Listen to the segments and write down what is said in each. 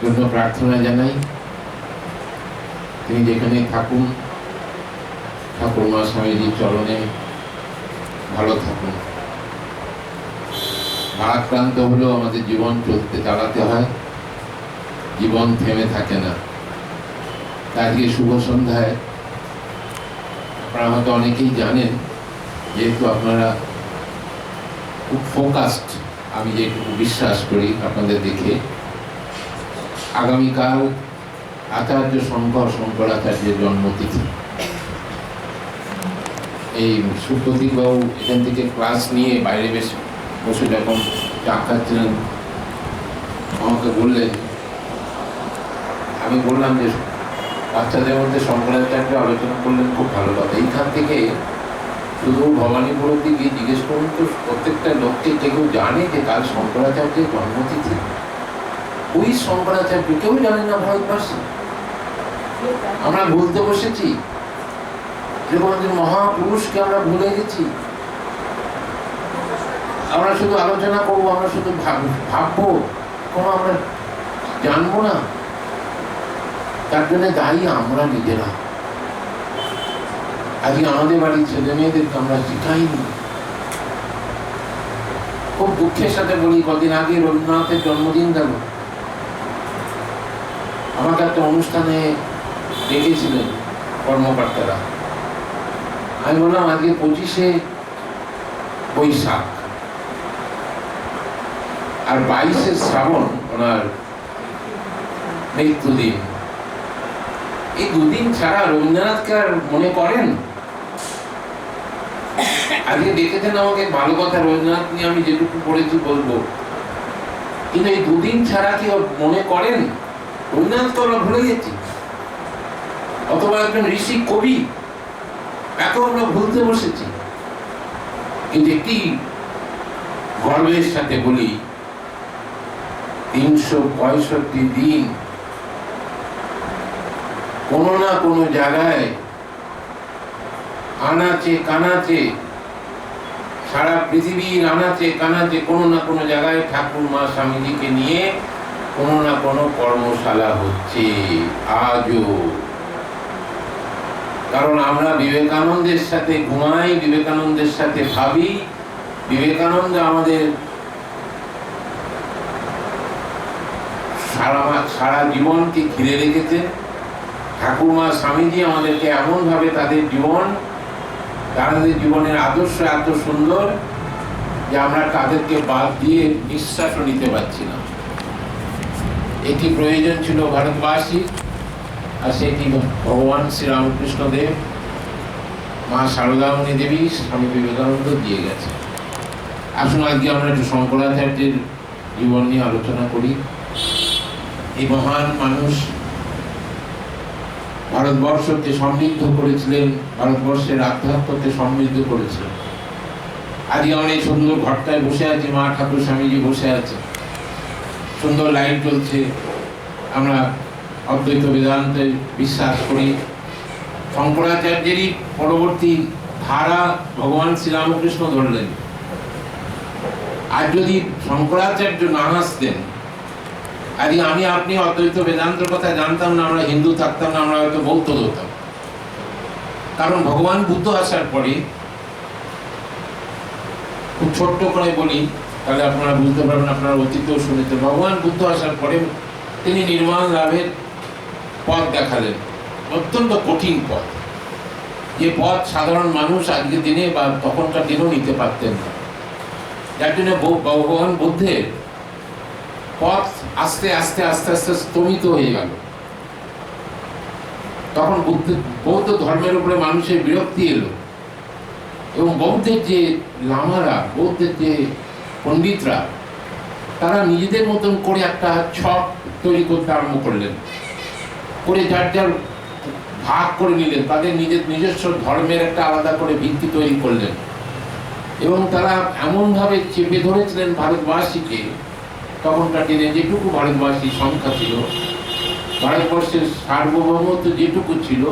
জন্য প্রার্থনা জানাই। তিনি যেখানে থাকুন, ঠাকুরমা স্বামীজির চরণে ভালো থাকুন। ভারাক্রান্ত হলেও আমাদের জীবন চালাতে হয়, জীবন থেমে থাকে না। আজকে শুভ সন্ধ্যায় আপনারা হয়তো অনেকেই জানেন, যেহেতু আপনারা খুব ফোকাসড, আমি যেটুকু বিশ্বাস করি আপনাদের দেখে, আগামীকাল আচার্য শঙ্করাচার্যের জন্মতিথি। এই সুপ্রতীক বাবু এখান থেকে ক্লাস নিয়ে বাইরে বসে যখন চা খাচ্ছিলেন আমাকে বললেন, আমি বললাম যে বাচ্চাদের মধ্যে শঙ্করাচার্য আলোচনা করলেন, খুব ভালো কথা। এইখান থেকে শুধু ভবানীপুরের দিকে জিজ্ঞেস করুন তো, প্রত্যেকটা লোককে কেউ জানে যে কাল শঙ্করাচার্যের জন্মতিথি? ওই শঙ্করাচার্য কেউ জানে না ভারতবর্ষে। আমরা ভুলতে বসেছি, যেরকম মহাপুরুষকে আমরা ভুলে গেছি। আমরা শুধু আলোচনা করবো, আমরা শুধু ভাববো, কোনো আমরা জানবো না। তার জন্য দায়ী আমরা নিজেরা। আজকে আমাদের বাড়ির ছেলে মেয়েদেরকে আমরা শিখাইনি। খুব দুঃখের সাথে বলি, কদিন আগে রবীন্দ্রনাথের জন্মদিন গেল। আমাকে একটা অনুষ্ঠানে ডেকেছিলেন কর্মকর্তারা। আমি বললাম আজকে 25শে বৈশাখ আর 22শে শ্রাবণ ওনার মৃত্যুদিন। এই দুদিন ছাড়া রবীন্দ্রনাথকে আর মনে করেন? আজকে দেখেছেন আমাকে, ভালো কথা, রবীন্দ্রনাথ নিয়ে আমি যেটুকু পড়েছি বলবো, কিন্তু এই দুদিন ছাড়া কি মনে করেন? রবীন্দ্রনাথকে আমরা ভুলে গেছি। অথবা একজন ঋষি কবি, এত আমরা ভুলতে বসেছি। কিন্তু একটি গর্বের সাথে বলি, 365 দিন কোনো না কোনো জায়গায়, আনাচে কানাচে, সারা পৃথিবীর আনাচে কানাচে কোনো না কোনো জায়গায় ঠাকুরমা স্বামীজিকে নিয়ে কোনো না কোনো কর্মশালা হচ্ছে আজও। কারণ আমরা বিবেকানন্দের সাথে ঘুমাই, বিবেকানন্দের সাথে ভাবি। বিবেকানন্দ আমাদের সারা জীবনকে ঘিরে রেখেছে। ঠাকুরমা স্বামীজি আমাদেরকে এমন ভাবে তাদের জীবনের আদর্শ এত সুন্দর যে আমরা তাদেরকে বাদ দিয়ে নিঃশ্বাসও নিতে পারছি না। এটি প্রয়োজন ছিল ভারতবাসী, আর সেটি ভগবান শ্রীরামকৃষ্ণ দেব, মা সারদামণি দেবী, স্বামী বিবেকানন্দ দিয়ে গেছে। আসুন আজকে আমরা একটু শঙ্করাচার্যের জীবন নিয়ে আলোচনা করি। এই মহান মানুষ ভারতবর্ষকে সমৃদ্ধ করেছিলেন, ভারতবর্ষের আধ্যাত্মকে সমৃদ্ধ করেছিলেন। আজকে অনেক সুন্দর ঘরটায় বসে আছে, মা ঠাকুর স্বামীজি বসে আছে, সুন্দর লাইট জ্বলছে। আমরা অদ্বৈত বেদান্তে বিশ্বাস করি। শঙ্করাচার্যেরই পরবর্তী ধারা ভগবান শ্রীরামকৃষ্ণ ধরলেন। আর যদি শঙ্করাচার্য না আসতেন, আজকে আমি আপনি অদ্বৈত বেদান্তের কথা জানতাম না, আমরা হিন্দু থাকতাম না, আমরা হয়তো বৌদ্ধ হতাম। কারণ ভগবান বুদ্ধ আসার পরে, খুব ছোট্ট করে বলি তাহলে আপনারা বুঝতে পারবেন, আপনারা অতীতেও শুনেছেন, ভগবান বুদ্ধ আসার পরে তিনি নির্মাণ লাভের পথ দেখালেন। অত্যন্ত কঠিন পথ, যে পথ সাধারণ মানুষ আজকের দিনে বা তখনকার দিনেও নিতে পারতেন না। যার জন্য ভগবান বুদ্ধের পথ আস্তে আস্তে আস্তে আস্তে স্তমিত হয়ে গেল। তখন বৌদ্ধ ধর্মের উপরে মানুষের বিরক্তি এলো, এবং বৌদ্ধের যে লামারা, বৌদ্ধের যে পণ্ডিতরা, তারা নিজেদের মতন করে একটা ছক তৈরি করতে আরম্ভ করলেন, করে যার যার ভাগ করে নিলেন, তাদের নিজস্ব ধর্মের একটা আলাদা করে ভিত্তি তৈরি করলেন। এবং তারা এমনভাবে চেপে ধরেছিলেন ভারতবাসীকে, তখনকার দিনে যেটুকু ভারতবাসীর সংখ্যা ছিল, ভারতবর্ষের সার্বভৌমত্ব যেটুকু ছিল,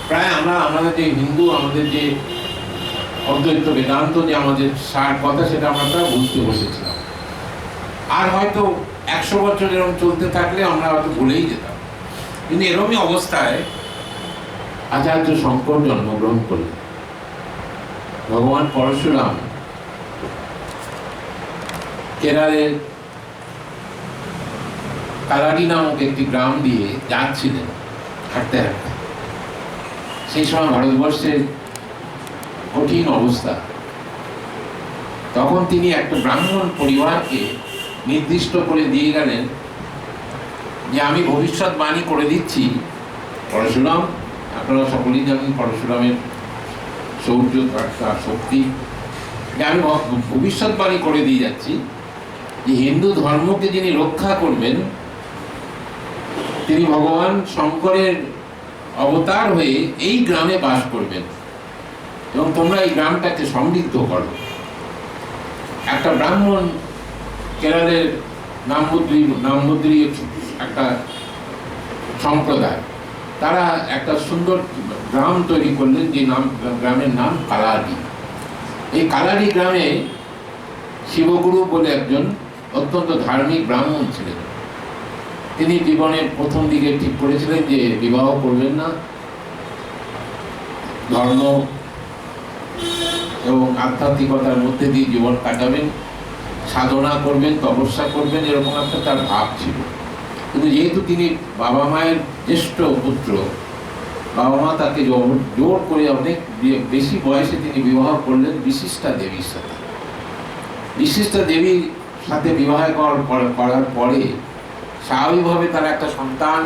প্রায় আমাদের যে হিন্দু, আমাদের যে অদ্বৈত বেদান্ত যে আমাদের সার কথা, সেটা আমরা প্রায় বুঝতে বসেছিলাম। আর হয়তো 100 বছর এরকম চলতে থাকলে আমরা হয়তো ভুলেই যেতাম। কিন্তু এরকমই অবস্থায় আচার্য শঙ্কর জন্মগ্রহণ করলেন। ভগবান পরশুরাম কেরালের কালাডি নামক একটি গ্রাম দিয়ে যাচ্ছিলেন হাঁটতে হাঁটতে। সেই সময় ভারতবর্ষের কঠিন অবস্থা। তখন তিনি একটা ব্রাহ্মণ পরিবারকে নির্দিষ্ট করে দিয়ে গেলেন যে আমি ভবিষ্যৎবাণী করে দিচ্ছি। পরশুরাম, আপনারা সকলেই জানেন পরশুরামের শৌর্য, তার শক্তি, যে আমি ভবিষ্যৎবাণী করে দিয়ে যাচ্ছি যে হিন্দু ধর্মকে যিনি রক্ষা করবেন তিনি ভগবান শঙ্করের অবতার হয়ে এই গ্রামে বাস করবেন এবং তোমরা এই গ্রামটাকে সমৃদ্ধ করো। একটা ব্রাহ্মণ কেরলের নামমুদ্রি একটা সম্প্রদায়, তারা একটা সুন্দর গ্রাম তৈরি করলেন, যে গ্রামের নাম কালাডি। এই কালাডি গ্রামে শিবগুরু বলে একজন অত্যন্ত ধার্মিক ব্রাহ্মণ ছিলেন। তিনি জীবনের প্রথম দিকে ঠিক করেছিলেন যে বিবাহ করবেন না, ধর্ম এবং আধ্যাত্মিকতার মধ্যে দিয়ে জীবন কাটাবেন, সাধনা করবেন, তপস্যা করবেন, এরকম একটা তার ভাব ছিল। কিন্তু যেহেতু তিনি বাবা মায়ের জ্যেষ্ঠ পুত্র, বাবা মা তাকে জোর করে অনেক বেশি বয়সে তিনি বিবাহ করলেন বিশিষ্টা দেবীর সাথে। বিশিষ্টা দেবীর সাথে বিবাহ করার পরে স্বাভাবিকভাবে তারা একটা সন্তান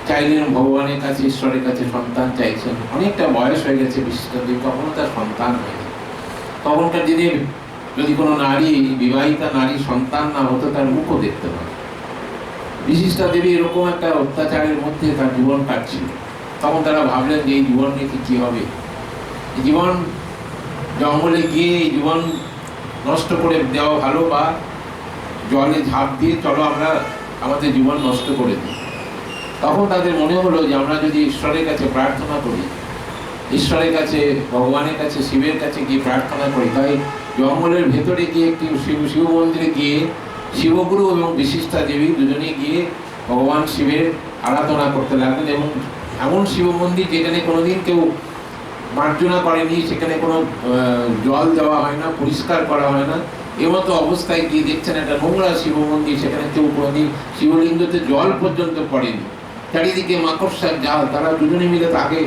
চাইলেন ভগবানের কাছে, ঈশ্বরের কাছে সন্তান চাইছেন। অনেকটা বয়স হয়ে গেছে বিশিষ্টা দেবী, কখনো তার সন্তান হয়নি। তখনকার দিনে যদি কোনো নারী, বিবাহিতা নারী সন্তান না হতো, তার মুখও দেখতে পারে। বিশিষ্টা দেবী এরকম একটা অত্যাচারের মধ্যে তার জীবন কাটছিল। তখন তারা ভাবলেন যে এই জীবন নিয়ে কি হবে, এই জীবন জঙ্গলে গিয়ে এই জীবন নষ্ট করে দেওয়া ভালো, বা জলে ঝাঁপ দিয়ে চলো আমরা আমাদের জীবন নষ্ট করে দিই। তখন তাদের মনে হলো যে আমরা যদি ঈশ্বরের কাছে প্রার্থনা করি, ঈশ্বরের কাছে, ভগবানের কাছে, শিবের কাছে গিয়ে প্রার্থনা করি, তাই জঙ্গলের ভেতরে গিয়ে একটি শিব মন্দিরে গিয়ে শিবগুরু এবং বিশিষ্টা দেবী দুজনে গিয়ে ভগবান শিবের আরাধনা করতে লাগলেন। এবং এমন শিব মন্দির যেখানে কোনোদিন কেউ মার্জনা করেনি, সেখানে কোনো জল দেওয়া হয় না, পরিষ্কার করা হয় না, এমতো অবস্থায় গিয়ে দেখছেন একটা নোংরা শিব মন্দির, সেখানে কেউ কোনোদিন শিবলিঙ্গতে জল পর্যন্ত পড়েনি, চারিদিকে মাকড়সার জাল। তারা দুজনে মিলে তাকে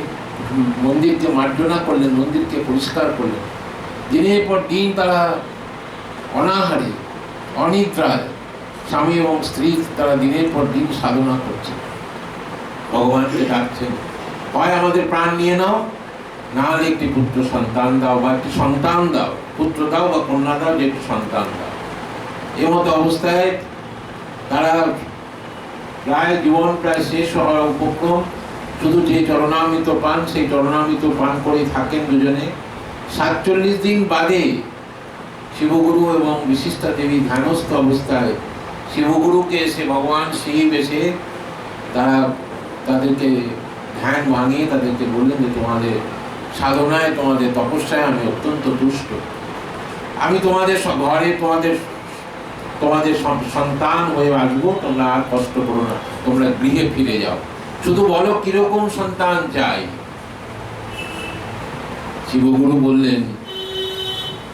মন্দিরকে মার্জনা করলেন, মন্দিরকে পরিষ্কার করলেন। দিনের পর দিন তারা অনাহারে, অনিদ্রায়, স্বামী এবং স্ত্রী তারা দিনের পর দিন সাধনা করছে, ভগবানকে ডাকছেন, হয় আমাদের প্রাণ নিয়ে নাও, না হলে একটি পুত্র সন্তান দাও, বা একটি সন্তান দাও, পুত্র দাও বা কন্যা দাও, যে একটি সন্তান দাও। এমতো অবস্থায় তারা প্রায় জীবন প্রায় শেষ হওয়ার উপক্রম। শুধু যে চরণামৃত পান, সেই চরণামৃত পান করে থাকেন দুজনে। 47 দিন বাদে শিবগুরু এবং বিশিষ্টা দেবী ধ্যানস্থ অবস্থায় শিবগুরুকে এসে ভগবান শিব এসে তাদেরকে ধ্যান ভাঙিয়ে তাদেরকে বললেন যে তোমাদের সাধনায়, তোমাদের তপস্যায় আমি অত্যন্ত তুষ্ট। আমি তোমাদের ঘরে তোমাদের সন্তান হয়ে আসবো, তোমরা আর কষ্ট করো না, তোমরা গৃহে ফিরে যাও, শুধু বলো কিরকম সন্তান চাই। শিবগুরু বললেন,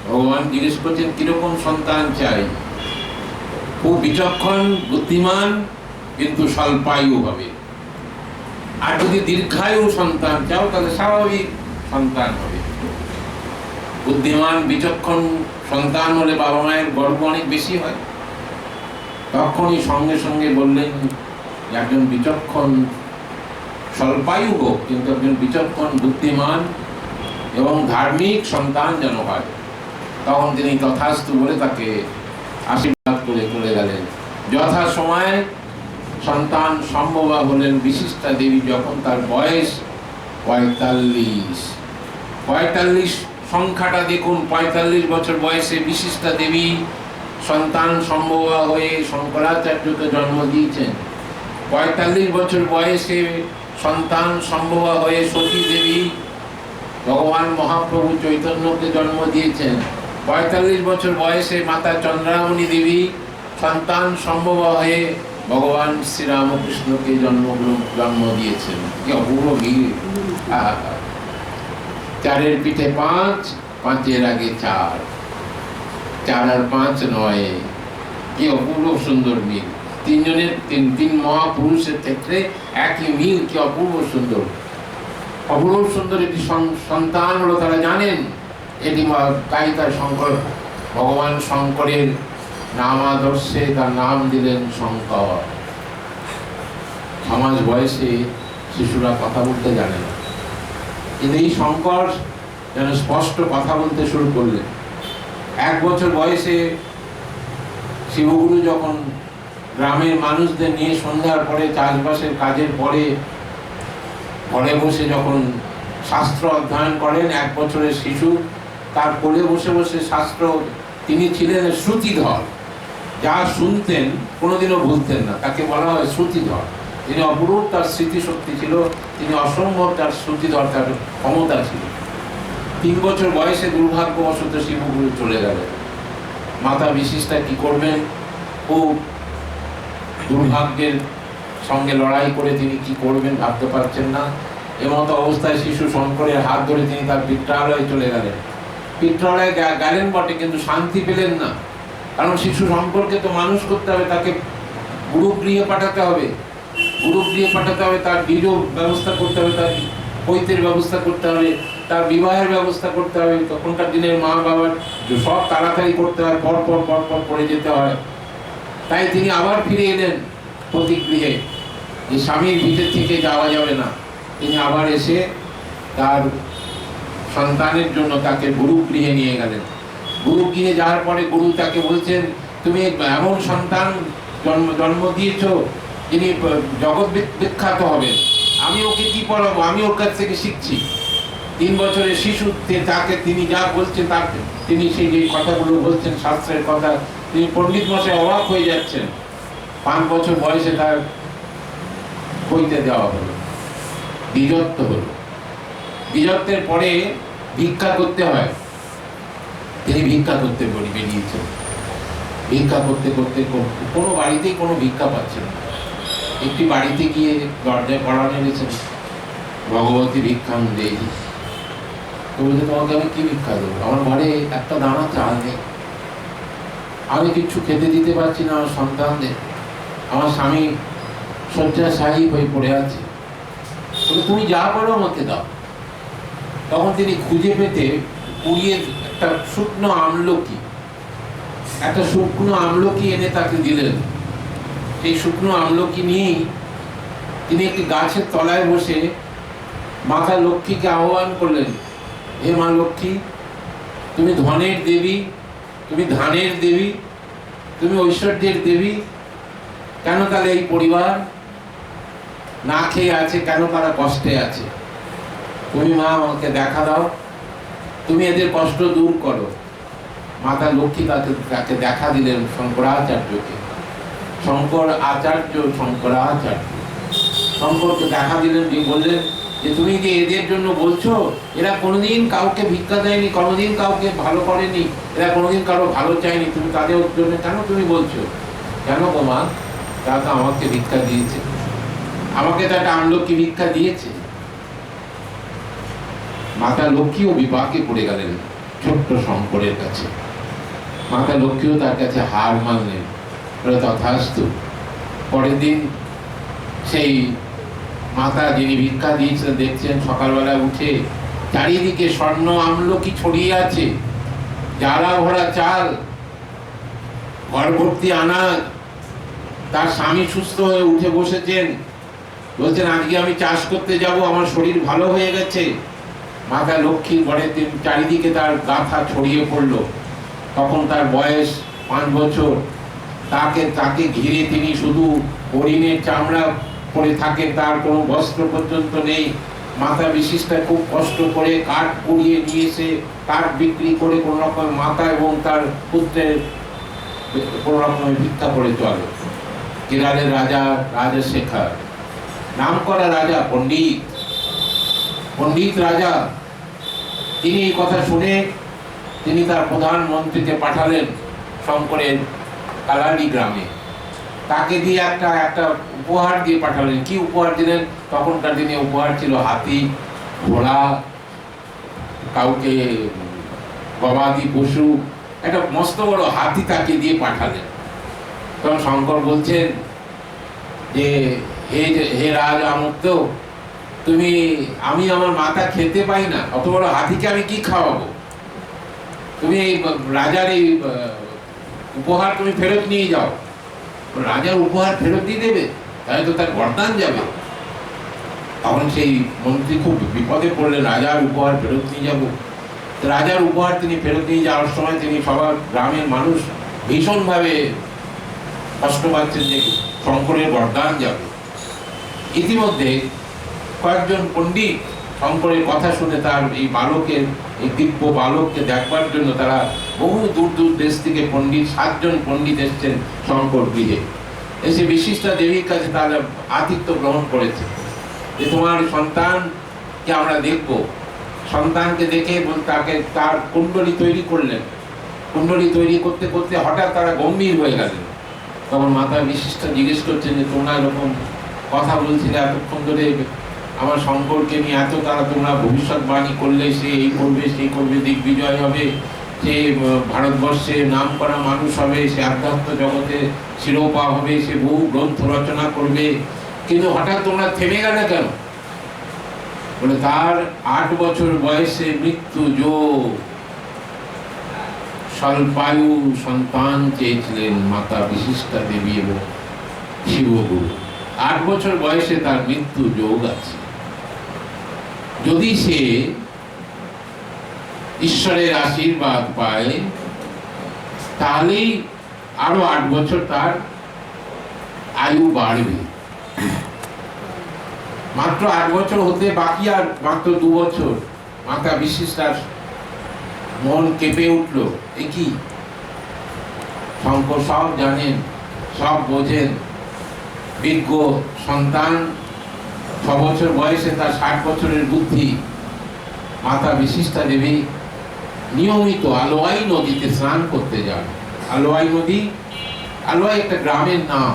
ভগবান জিজ্ঞেস করছেন কিরকম সন্তান চাই? খুব বিচক্ষণ, বুদ্ধিমান, কিন্তু স্বল্পায়ু হবে। আর যদি দীর্ঘায়ু সন্তান চাও তাহলে স্বাভাবিক সন্তান হবে। বুদ্ধিমান, বিচক্ষণ সন্তান হলে বাবা মায়ের গর্ব অনেক বেশি হয়। তখনই সঙ্গে সঙ্গে বললেন একজন বিচক্ষণ, স্বল্পায়ু হোক কিন্তু একজন বিচক্ষণ, বুদ্ধিমান এবং ধার্মিক সন্তান যেন হয়। তখন তিনি তথাস্তু বলে তাকে আশীর্বাদ করে চলে গেলেন। যথা সময়ে সন্তান সম্ভবা হলেন বিশিষ্টা দেবী, যখন তার বয়স 45। সংখ্যাটা দেখুন, 45 বছর বয়সে বিশিষ্টা দেবী সন্তান সম্ভবা হয়ে শঙ্করাচার্যকে জন্ম দিয়েছেন। 45 বছর বয়সে সন্তান সম্ভবা হয়ে সতী দেবী ভগবান মহাপ্রভু চৈতন্যকে জন্ম দিয়েছেন। 45 বছর বয়সে মাতা চন্দ্রামণি দেবী সন্তান সম্ভব হয়ে ভগবান শ্রীরামকৃষ্ণকে জন্ম দিয়েছেন। কি অপূর্ব মিল! চারের পিঠে পাঁচ, পাঁচের আগে চার, চার আর পাঁচ নয়। কি অপূর্ব সুন্দর মিল! তিনজনের তিন মহাপুরুষের ক্ষেত্রে একই মিল, কি অপূর্ব সুন্দর! অপূর্ব সুন্দর একটি সন্তান হলো, তারা জানেন এটি তাই তার শঙ্কর, ভগবান শঙ্করের নাম আদর্শে তার নাম দিলেন শঙ্কর। 6 মাস বয়সে শিশুরা কথা বলতে জানে না, কিন্তু এই শঙ্কর যেন স্পষ্ট কথা বলতে শুরু করলেন। 1 বছর বয়সে শিবগুরু যখন গ্রামের মানুষদের নিয়ে সন্ধ্যার পরে চাষবাসের কাজের পরে ঘরে বসে যখন শাস্ত্র অধ্যয়ন করেন, 1 বছরের শিশু তার কোলে বসে বসে শাস্ত্র, তিনি ছিলেন শ্রুতিধর, যা শুনতেন কোনোদিনও ভুলতেন না, তাকে বলা হয় শ্রুতিধর। তিনি অপরূপ তার স্মৃতিশক্তি ছিল, তিনি অসম্ভব তার শ্রুতিধর, তার ক্ষমতা ছিল। 3 বছর বয়সে দুর্ভাগ্যবশত শিবগুরু চলে গেলেন। মাতা বিশিষ্টা কি করবেন, ও দুর্ভাগ্যের সঙ্গে লড়াই করে তিনি কি করবেন ভাবতে পারছেন না। এমতো অবস্থায় শিশু শঙ্করের হাত ধরে তিনি তার পিত্রালয়ে চলে গেলেন। পিত্রালয়ে গেলেন বটে, কিন্তু শান্তি পেলেন না, কারণ শিশু শঙ্করকে তো মানুষ করতে হবে, তাকে গুরুগৃহে পাঠাতে হবে, গুরুগৃহে পাঠাতে হবে, তার বীজ ব্যবস্থা করতে হবে, তার পৈতের ব্যবস্থা করতে হবে, তার বিবাহের ব্যবস্থা করতে হবে। তখনকার দিনের মা বাবার সব তাড়াতাড়ি করতে হয়, পর পর পর পর করে যেতে হয়। তাই তিনি আবার ফিরে এলেন পতিগৃহে, যে স্বামীর ভিতর থেকে যাওয়া যাবে না। তিনি আবার এসে তার সন্তানের জন্য তাকে গুরুগৃহে নিয়ে গেলেন। গুরুগৃহে যাওয়ার পরে গুরু তাকে বলছেন, তুমি এমন সন্তান জন্ম দিয়েছ যিনি জগৎ বিখ্যাত হবেন, আমি ওকে কি পড়াবো, আমি ওর কাছ থেকে শিখছি। 3 বছরের শিশু, তাকে তিনি যা বলছেন, তাকে তিনি সেই যে কথাগুলো বলছেন শাস্ত্রের কথা, তিনি পণ্ডিত মশাই অবাক হয়ে যাচ্ছেন। 5 বছর বয়সে তার কইতে দেওয়া হলো, দ্বিজত্ব হলো। দ্বিজত্বের পরে ভিক্ষা করতে হয়, তিনি ভিক্ষা করতে বেরিয়েছেন। ভিক্ষা করতে করতে কোনো বাড়িতেই কোনো ভিক্ষা পাচ্ছেন না। একটি বাড়িতে গিয়ে দরজায় কড়া নেমেছেন, ভগবতী ভিক্ষাং দেহি। তো বলছে, তোমাকে আমি কি ভিক্ষা দেবো, আমার ঘরে একটা দানা চাল নেই, আমি কিচ্ছু খেতে দিতে পারছি না আমার সন্তানদের, আমার স্বামী শয্যাশায়ী হয়ে পড়ে আছে, তুমি যা পারো আমাকে দাও। তখন তিনি খুঁজে পেতে পুড়িয়ে একটা শুকনো আমলকি এনে তাকে দিলেন। সেই শুকনো আমলকি নিয়েই তিনি একটি গাছের তলায় বসে মাতা লক্ষ্মীকে আহ্বান করলেন, হে মা লক্ষ্মী, তুমি ধনের দেবী, তুমি ধানের দেবী, তুমি ঐশ্বর্যের দেবী, কেন তাহলে এই পরিবার না খেয়ে আছে, কেন তারা কষ্টে আছে? তুমি মা আমাকে দেখা দাও, তুমি এদের কষ্ট দূর করো। মাতা লক্ষ্মী তাকে দেখা দিলেন শঙ্করাচার্যকে। শঙ্করকে দেখা দিলেন, বললেন যে তুমি যে এদের জন্য বলছো, এরা কোনোদিন কাউকে ভিক্ষা দেয়নি, কোনোদিন কাউকে ভালো করেনি, এরা কোনোদিন কারো ভালো চায়নি, তুমি তাদের জন্য কেন তুমি বলছো? কেন গো মা? তারা তো আমাকে ভিক্ষা দিয়েছে, আমাকে তো একটা আমলকি ভিক্ষা দিয়েছে। মাতা লক্ষ্মীও বিপাকে পড়ে গেলেন ছোট্ট শঙ্করের কাছে। মাতা লক্ষ্মীও তার কাছে হার মানলেন, তথাস্তু। পরের দিন সেই মাতা যিনি ভিক্ষা দিয়েছিলেন, দেখছেন সকালবেলা উঠে চারিদিকে স্বর্ণ আমলকি ছড়িয়ে আছে, জ্বালা ভরা চাল, ঘর ভর্তি আনাজ। তার স্বামী সুস্থ হয়ে উঠে বসেছেন, বলছেন আজকে আমি চাষ করতে যাব, আমার শরীর ভালো হয়ে গেছে। মাতা লক্ষ্মী ঘরের চারিদিকে তার গাথা ছড়িয়ে পড়লো। তখন তার বয়স 5 বছর। তাকে ঘিরে তিনি শুধু হরিণের চামড়া পরে থাকেন, তার কোনো বস্ত্র পর্যন্ত নেই। মাতা বিশিষ্টা খুব কষ্ট করে কাঠ কুড়িয়ে নিয়ে এসে কাঠ বিক্রি করে কোন রকম মাতা এবং তার পুত্রের কোন রকম ভিক্ষা করে চলে। কেরালের রাজা রাজশেখর, নাম করা রাজা, পণ্ডিত রাজা, তিনি এই কথা শুনে তিনি তার প্রধানমন্ত্রীকে পাঠালেন শঙ্করের কালালি গ্রামে। তাকে দিয়ে একটা একটা উপহার দিয়ে পাঠালেন। কি উপহার দিলেন? তখনকার দিনে উপহার ছিল হাতি, ঘোড়া, কাউকে গবাদি পশু, একটা মস্ত বড় হাতি তাকে দিয়ে পাঠালেন। তখন শঙ্কর বলছেন যে হে রাজ আমুক্ত, তুমি, আমি আমার মাথা খেতে পাই না, অত বড় হাতিকে আমি কি খাওয়াবো? তুমি এই রাজার এই উপহার তুমি ফেরত নিয়ে যাও। রাজার উপহার ফেরত দিয়ে দেবে, তাহলে তো তার গর্দান যাবে। তখন সেই মন্ত্রী খুব বিপদে পড়লেন, রাজার উপহার ফেরত নিয়ে যাবো। রাজার উপহার তিনি ফেরত নিয়ে যাওয়ার সময় তিনি সবার গ্রামের মানুষ ভীষণভাবে কষ্ট পাচ্ছেন যে শঙ্করের বরদান যাবে। ইতিমধ্যে কয়েকজন পণ্ডিত শঙ্করের কথা শুনে তার এই বালকের, এই দিব্য বালককে দেখবার জন্য তারা বহু দূর দূর দেশ থেকে পণ্ডিত, 7 জন পণ্ডিত এসছেন শঙ্কর গৃহে। এসে বিশিষ্টা দেবীর কাছে তারা আতিথ্য গ্রহণ করেছে যে তোমার সন্তানকে আমরা দেখব। সন্তানকে দেখে তাকে তার কুণ্ডলী তৈরি করলেন। কুণ্ডলী তৈরি করতে করতে হঠাৎ তারা গম্ভীর হয়ে গেলেন। তখন মাতা বিশিষ্টা জিজ্ঞেস করছেন যে তোমরা এরকম কথা বলছিলে এতক্ষণ ধরে আমার শঙ্করকে নিয়ে, এত তারা তোমরা ভবিষ্যৎবাণী করলে সে এই করবে, সেই করবে, দিগ্বিজয় হবে, সে ভারতবর্ষে নাম করা মানুষ হবে, সে আধ্যাত্ম জগতে শিরোপা হবে, সে বহু গ্রন্থ রচনা করবে, কিন্তু হঠাৎ তোমরা থেমে গেলে কেন? বলে তার 8 বছর বয়সে মৃত্যু যোগ। স্বল্পায়ু সন্তান চেয়েছিলেন মাতা বিশিষ্টা দেবী এবং শিবগুরু। 8 বছর বয়সে তার মৃত্যু যোগ আছে। যদি সে ঈশ্বরের আশীর্বাদ পায় তাহলেই আরো 8 বছর তার আয়ু বাড়বে। মাত্র 8 বছর হতে বাকি আর মাত্র 2 বছর। মাতা বিশিষ্টার মন কেঁপে উঠল। কি শঙ্কর সব জানেন, সব বোঝেন, বিজ্ঞ সন্তান, 6 বছর বয়সে তার 60 বছরের বুদ্ধি। মাতা বিশিষ্টা দেবী নিয়মিত আলোয়াই নদীতে স্নান করতে যান। আলোয়াই নদী, আলোয়াই একটা গ্রামের নাম।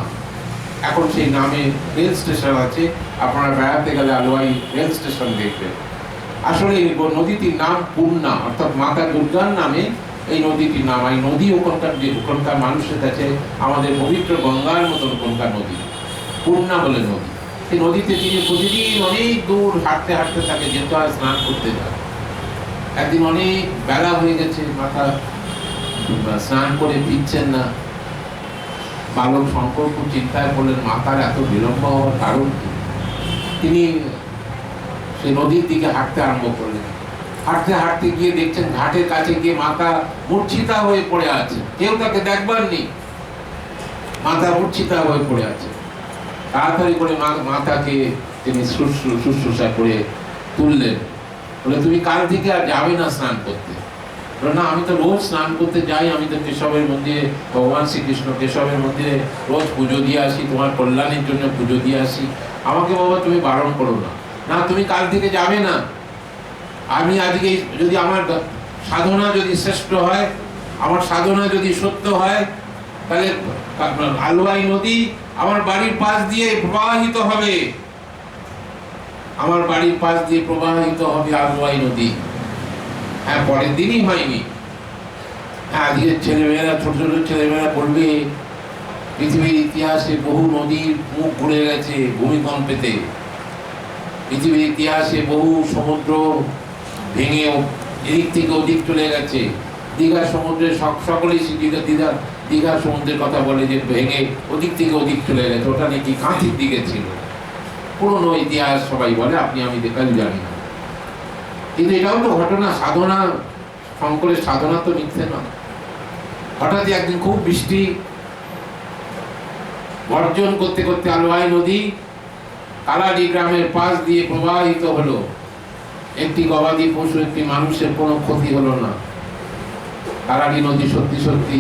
এখন সেই নামে রেল স্টেশন আছে, আপনারা বেড়াতে গেলে আলোয়াই রেল স্টেশন দেখবেন। আসলে এই নদীটির নাম পূর্ণা, অর্থাৎ মাতা দুর্গার নামে এই নদীটির নাম। এই নদী ওখানকার মানুষের কাছে আমাদের পবিত্র গঙ্গার মতন ওখানকার নদী, পূর্ণা বলে নদী। সেই নদীতে তিনি প্রতিদিন অনেক দূর হাঁটতে হাঁটতে তাকে যেতে হয়, স্নান করতে যায়। একদিন অনেক বেলা হয়ে গেছে, মাতা স্নান করে ফিরছেন না। বালক শঙ্কর খুব চিন্তায় পড়লেন, মাতার এত বিলম্ব হওয়ার কারণ কি? তিনি সেই নদীর দিকে হাঁটতে আরম্ভ করলেন। হাঁটতে হাঁটতে গিয়ে দেখছেন ঘাটের কাছে গিয়ে মাতা মূর্ছিতা হয়ে পড়ে আছে, কেউ তাকে দেখবার নেই। মাতা মূর্ছিতা হয়ে পড়ে আছে। তাড়াতাড়ি করে মাতাকে তিনি শুশ্রূষা করে তুললেন। বলে তুমি কাল থেকে আর যাবে না স্নান করতে? বলে না, আমি তো রোজ স্নান করতে যাই, আমি তো কেশবের মন্দিরে, ভগবান শ্রীকৃষ্ণ কেশবের মন্দিরে রোজ পুজো দিয়ে আসি, তোমার কল্যাণের জন্য পুজো দিয়ে আসি, আমাকে বাবা তুমি বারণ করো না। না, তুমি কাল থেকে যাবে না। আমি আজকে যদি আমার সাধনা যদি শ্রেষ্ঠ হয়, আমার সাধনা যদি সত্য হয়, তাহলে আলোয়াই নদী আমার বাড়ির পাশ দিয়ে প্রবাহিত হবে। আমার বাড়ির পাশ দিয়ে প্রবাহিত হবে আলোয়াই নদী। হ্যাঁ, পরের দিনই হয়নি। হ্যাঁ, আজকের ছেলেমেয়েরা, ছোট ছোট ছেলেমেয়েরা বলবে পৃথিবীর ইতিহাসে বহু নদীর মুখ ঘুরে গেছে ভূমিকম্পেতে। পৃথিবীর ইতিহাসে বহু সমুদ্র ভেঙে এদিক থেকে ওদিক চলে গেছে। দীঘার সমুদ্রের সকলেই দীঘার সমুদ্রের কথা বলে যে ভেঙে ওদিক থেকে ওদিক চলে গেছে, ওটা নাকি কাঁথির দিকে ছিল। পুরনো ইতিহাস সবাই বলে, আপনি আমি দেখান জানি না। কিন্তু এটাও তো ঘটনা, সাধনা, শঙ্করের সাধনা তো মিথ্যে না। হঠাৎ একদিন খুব বৃষ্টি, বর্জন করতে করতে আলোয়াই নদী কালাডি গ্রামের পাশ দিয়ে প্রবাহিত হলো। একটি গবাদি পশু, একটি মানুষের কোনো ক্ষতি হলো না। কালাডি নদী সত্যি সত্যি,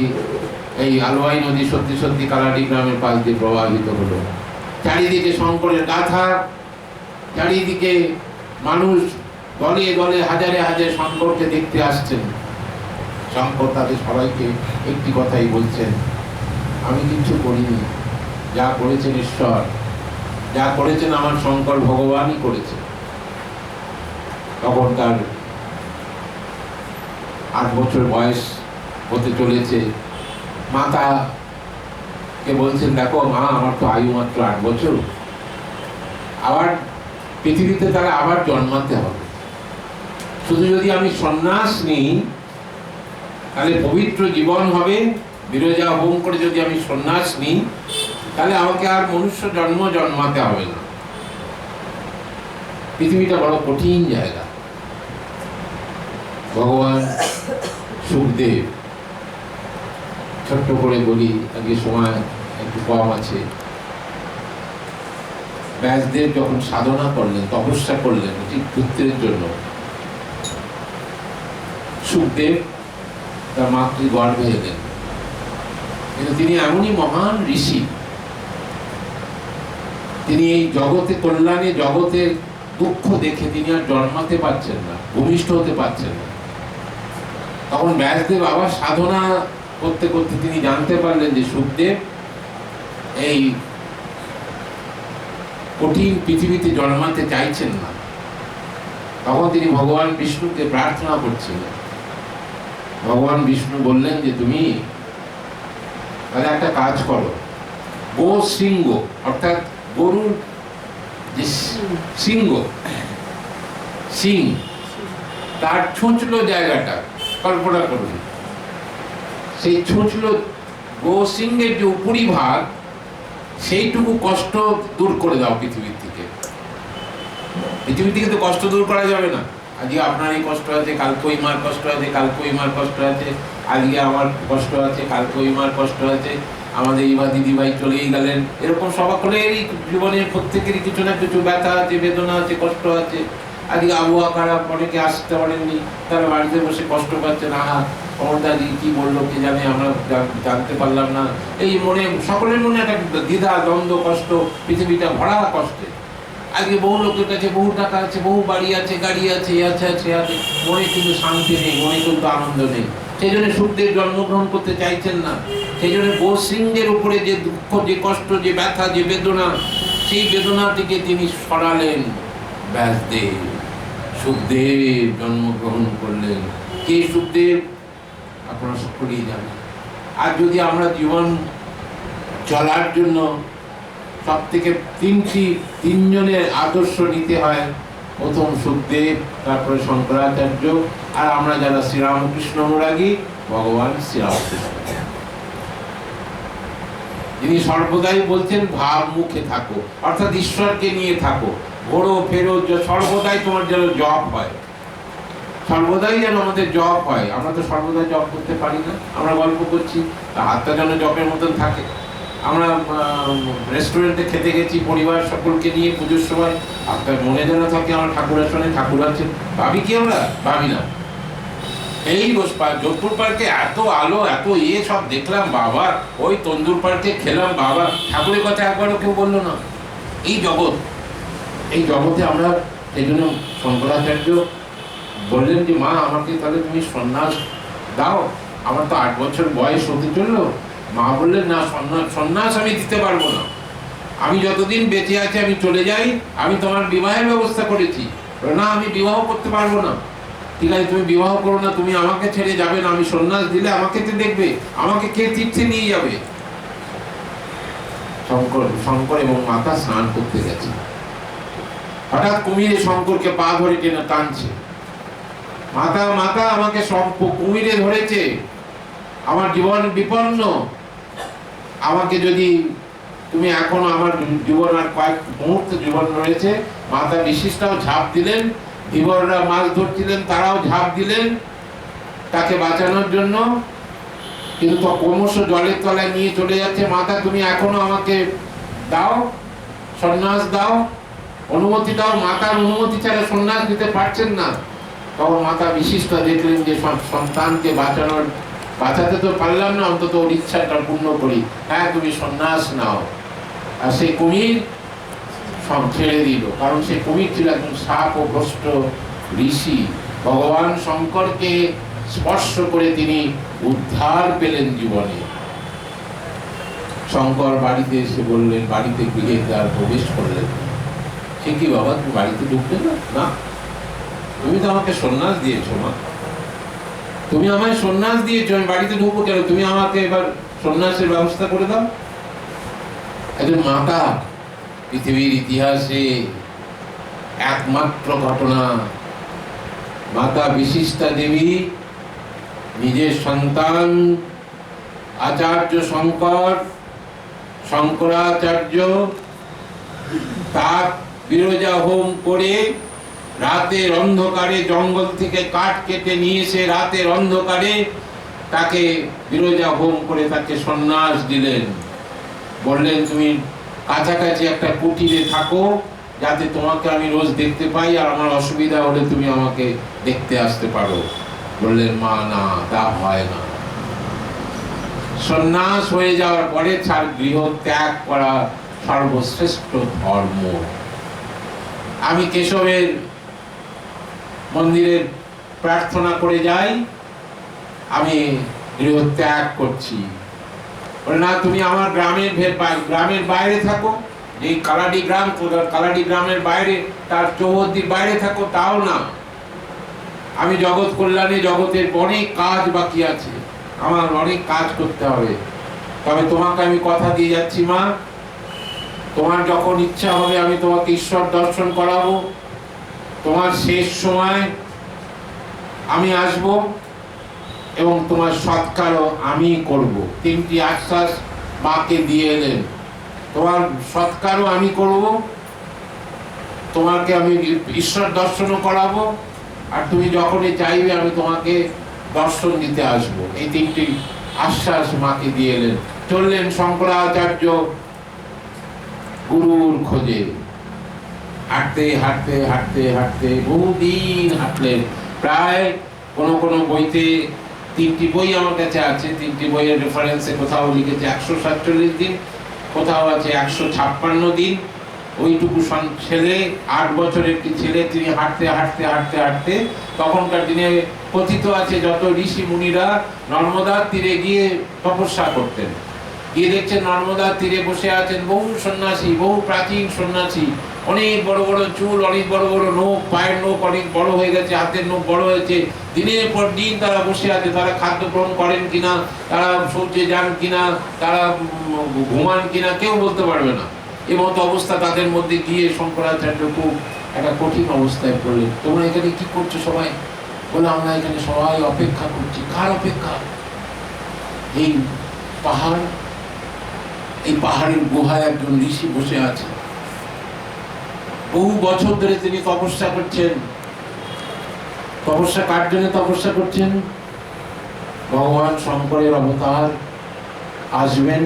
এই আলোয়াই নদী সত্যি সত্যি কালাডি গ্রামের পাশ দিয়ে প্রবাহিত হলো। চারিদিকে শঙ্করের গাথা, চারিদিকে মানুষ দলে দলে হাজারে হাজারে শঙ্করকে দেখতে আসছেন। শঙ্কর তাদের সবাইকে একটি কথাই বলছেন, আমি কিছু করিনি, যা করেছেন ঈশ্বর, যা করেছেন আমার শঙ্কর ভগবানই করেছে। তখন তার 8 বছর বয়স হতে চলেছে। মাতাকে বলছেন, দেখো মা, আমার তো আয়ু মাত্র 8 বছর, আবার পৃথিবীতে তারা আবার জন্মাতে হবে। শুধু যদি আমি সন্ন্যাস নিই তাহলে পবিত্র জীবন হবে। বিরজা হোম করে যদি আমি সন্ন্যাস নিই তাহলে আমাকে আর মনুষ্য জন্ম জন্মাতে হবে না। পৃথিবীটা বড় কঠিন জায়গা। ভগবান সুখদেব, ছোট্ট করে বলি, আজকে সময় একটু কম আছে, ব্যাসদেব যখন সাধনা করলেন, তপস্যা করলেন ঠিক পুত্রের জন্য, সুখদেব তার মাতৃগর্ভে এলেন। কিন্তু তিনি এমনই মহান ঋষি, তিনি এই জগতে কল্যাণে, জগতের দুঃখ দেখে তিনি আর জন্মাতে পারছেন না, ভূমিষ্ঠ হতে পারছেন না। তখন ব্যাসদেব আবার সাধনা করতে করতে তিনি জানতে পারলেন যে সুখদেব এই কঠিন পৃথিবীতে জন্মাতে চাইছেন না। তখন তিনি ভগবান বিষ্ণুকে প্রার্থনা করছিলেন। ভগবান বিষ্ণু বললেন যে তুমি তাহলে একটা কাজ করো, গো সিংহ, অর্থাৎ গরুর যে সিংহ, সিং, তার ছুঁচলো জায়গাটা কল্পনা করুন, সেই ছুঁচলো গো সিংহের যে উপরি ভাগ, সেইটুকু কষ্ট দূর করে দাও পৃথিবীর থেকে। পৃথিবী থেকে তো কষ্ট দূর করা যাবে না। আজকে আপনার এই কষ্ট আছে, কালকে ওই মার কষ্ট আছে, কালকে ওই মার কষ্ট আছে, আজকে আমার কষ্ট আছে, কালকে ওই মার কষ্ট আছে, আমাদের এই বা দিদিভাই চলেই গেলেন, এরকম সকলেরই জীবনের প্রত্যেকেরই কিছু না কিছু ব্যথা আছে, বেদনা আছে, কষ্ট আছে। আজকে আবহাওয়া খারাপ, অনেকে আসতে পারেননি, তারা বাড়িতে বসে কষ্ট পাচ্ছেন, আহা অমরদাদি কি বললো কে জানে, আমরা জানতে পারলাম না। এই মনে, সকলের মনে একটা দ্বিধা, দ্বন্দ্ব, কষ্ট, পৃথিবীটা ভরা কষ্টে। আজকে বহু লোকের কাছে বহু টাকা আছে, বহু বাড়ি আছে, গাড়ি আছে, আছে আছে, মনে কিন্তু শান্তি নেই, মনে কিন্তু আনন্দ নেই। সেই জন্য সুখদেব জন্মগ্রহণ করতে চাইছেন না। সেই জন্য গোসিংহের উপরে যে দুঃখ, যে কষ্ট, যে ব্যথা, যে বেদনা, সেই বেদনাটিকে তিনি সরালেন ব্যাসদেব। সুখদেব জন্মগ্রহণ করলেন। কে সুখদেব? আপনারা সকলেই জানেন। আর যদি আমরা জীবন চলার জন্য সব থেকে তিনজনের আদর্শ নিতে হয়, প্রথম সুখদেব, তারপরে শঙ্করাচার্য, আর আমরা যারা শ্রীরামকৃষ্ণ অনুরাগী, ভগবান শ্রীরামকৃষ্ণ। যিনি সর্বদাই বলছেন ভাব মুখে থাকো, অর্থাৎ ঈশ্বরকে নিয়ে থাকো, ঘোরো ফেরো, সর্বদাই তোমার যেন জপ হয়, সর্বদাই যেন আমাদের জপ হয়। আমরা তো সর্বদাই জপ করতে পারি না, আমরা গল্প করছি, হাতটা যেন জপের মতন থাকে। আমরা রেস্টুরেন্টে খেতে গেছি পরিবার সকলকে নিয়ে পুজোর সময়, আপনার মনে যেন থাকে আমার ঠাকুরের সঙ্গে ঠাকুর আছেন। ভাবি কি আমরা? ভাবি না। এই যোধপুর পার্কে এত আলো, এত সব দেখলাম বাবা, ওই তন্দুর পার্কে খেলাম বাবা, ঠাকুরের কথা একবারও কেউ বললো না। এই জগৎ, এই জগতে আমরা, এই জন্য শঙ্করাচার্য বললেন যে মা, আমাকে তাহলে তুমি সন্ন্যাস দাও, আমার তো 8 বছর বয়স হতে চললো। মা বললেন না, সন্ন্যাস আমি দিতে পারবো না, আমি যতদিন বেঁচে আছি আমি চলে যাই, আমি তোমার বিবাহের ব্যবস্থা করেছি। না, আমি বিবাহ করতে পারবো না। ঠিক আছে, তুমি বিবাহ করো না, তুমি আমাকে ছেড়ে যাবে না, আমি সন্ন্যাস দিলে আমাকে তো দেখবে, আমাকে কে তীর্থে নিয়ে যাবে? শঙ্কর এবং মাতা স্নান করতে গেছে, হঠাৎ কুমিরে শঙ্করকে পা ধরে টেনে টানছে। মাতা, মাতা, আমাকে কুমিরে ধরেছে, আমার জীবন বিপন্ন, আমাকে যদি তুমি এখনো, আমার জীবন আর কয়েক মুহূর্ত জীবন রয়েছে। মাতা বিশিষ্টাও ঝাঁপ দিলেন, ধীবররা মাছ ধরছিলেন, তারাও ঝাঁপ দিলেন তাকে বাঁচানোর জন্য, কিন্তু ক্রমশ জলের তলায় নিয়ে চলে যাচ্ছে। মাতা, তুমি এখনো আমাকে দাও, সন্ন্যাস দাও, অনুমতি দাও। মাতার অনুমতি ছাড়া সন্ন্যাস দিতে পারছেন না। তখন মাতা বিশিষ্ট দেখলেন যে সন্তানকে বাঁচাতে তো পারলাম না, অন্তত ওর ইচ্ছাটা পূর্ণ করি, হ্যাঁ তুমি সন্ন্যাস নাও। আর সেই কুমির সব ছেড়ে দিল, কারণ সেই কুমির ছিল একজন সাপ ও ভ্রষ্ট ঋষি। ভগবান শঙ্করকে স্পর্শ করে তিনি উদ্ধার পেলেন জীবনে। শঙ্কর বাড়িতে এসে বললেন, বাড়িতে গৃহে তার প্রবেশ করলেন। সে কি বাবা, তুমি বাড়িতে ঢুকলে না? না, তুমি তো আমাকে সন্ন্যাস দিয়েছো মা, তুমি আমায় সন্ন্যাস দিয়েছো, আমি বাড়িতে ঢুকবো কেন? তুমি আমাকে এবার সন্ন্যাসের ব্যবস্থা করে দাও। একজন মাতা, পৃথিবীর ইতিহাসে একমাত্র ঘটনা, মাতা বিশিষ্টা দেবী নিজের সন্তান আচার্য শঙ্করাচার্য তার বিরজা হোম করে রাতের অন্ধকারে জঙ্গল থেকে কাঠ কেটে নিয়ে এসে রাতের অন্ধকারে তাকে বিরজা হোম করে তাকে সন্ন্যাস দিলেন। বললেন, তুমি কাছাকাছি একটা কুটিরে থাকো, যাতে তোমাকে আমি রোজ দেখতে পাই, আর আমার অসুবিধা হলে তুমি আমাকে দেখতে আসতে পারো। বললেন, মা না, তা হয় না। সন্ন্যাস হয়ে যাওয়ার পরে তার গৃহ ত্যাগ করা সর্বশ্রেষ্ঠ ধর্ম। আমি কেশবের মন্দিরে প্রার্থনা করে যাই, আমি গৃহ ত্যাগ করছি। বলে, না, তুমি আমার গ্রামের বাইরে থাকো, এই কালাডি গ্রাম, কালাডি গ্রামের বাইরে, তার চৌহদ্দির বাইরে থাকো, তাও না। আমি জগৎ কল্যাণে, জগতের অনেক কাজ বাকি আছে, আমার অনেক কাজ করতে হবে। তবে তোমাকে আমি কথা দিয়ে যাচ্ছি মা, তোমার যখন ইচ্ছা হবে আমি তোমাকে ঈশ্বর দর্শন করাবো, তোমার শেষ সময় আমি আসব এবং তোমার সৎকারও আমি করব। তিনটি আশ্বাস মাকে দিয়ে এলেন। তোমার সৎকারও আমি করব, তোমাকে আমি ঈশ্বর দর্শনও করাবো, আর তুমি যখনই চাইবে আমি তোমাকে দর্শন দিতে আসব। এই তিনটি আশ্বাস মাকে দিয়ে এলেন। চললেন শঙ্করাচার্য গুরুর খোঁজে। হাঁটতে হাঁটতে হাঁটতে হাঁটতে বহুদিন হাঁটলেন। প্রায় কোনো বইতে, তিনটি বই আমার কাছে আছে, তিনটি বইয়ের রেফারেন্সে কোথাও লিখেছে 147 দিন, কোথাও আছে 156 দিন। ওইটুকু ছেলে, 8 বছরের একটি ছেলে, তিনি হাঁটতে হাঁটতে হাঁটতে হাঁটতে, তখনকার দিনে কথিত আছে যত ঋষি মুনিরা নর্মদার তীরে গিয়ে তপস্যা করতেন, গিয়ে দেখছেন নর্মদার তীরে বসে আছেন বহু সন্ন্যাসী, বহু প্রাচীন সন্ন্যাসী, অনেক বড় বড় চুল, অনেক বড় বড় নখ, পায়ের নখ অনেক বড় হয়ে গেছে, হাতের নখ বড় হয়েছে। দিনের পর দিন তারা বসে আছে, তারা খাদ্য গ্রহণ করেন কিনা, তারা সূর্যে যান কিনা, তারা ঘুমান কিনা, কেউ বলতে পারবে না। এই মতো অবস্থা তাদের মধ্যে গিয়ে শঙ্করাচার্য খুব একটা কঠিন অবস্থায় পড়লেন। তোমরা এখানে কি করছো সবাই? বলে, আমরা এখানে সবাই অপেক্ষা করছি। কার অপেক্ষা? এই পাহাড়, এই পাহাড়ের গুহায় একজন ঋষি বসে আছে, বহু বছর ধরে তিনি তপস্যা করছেন। তপস্যা কার জন্য তপস্যা করছেন? ভগবান শঙ্করের অবতার আসবেন,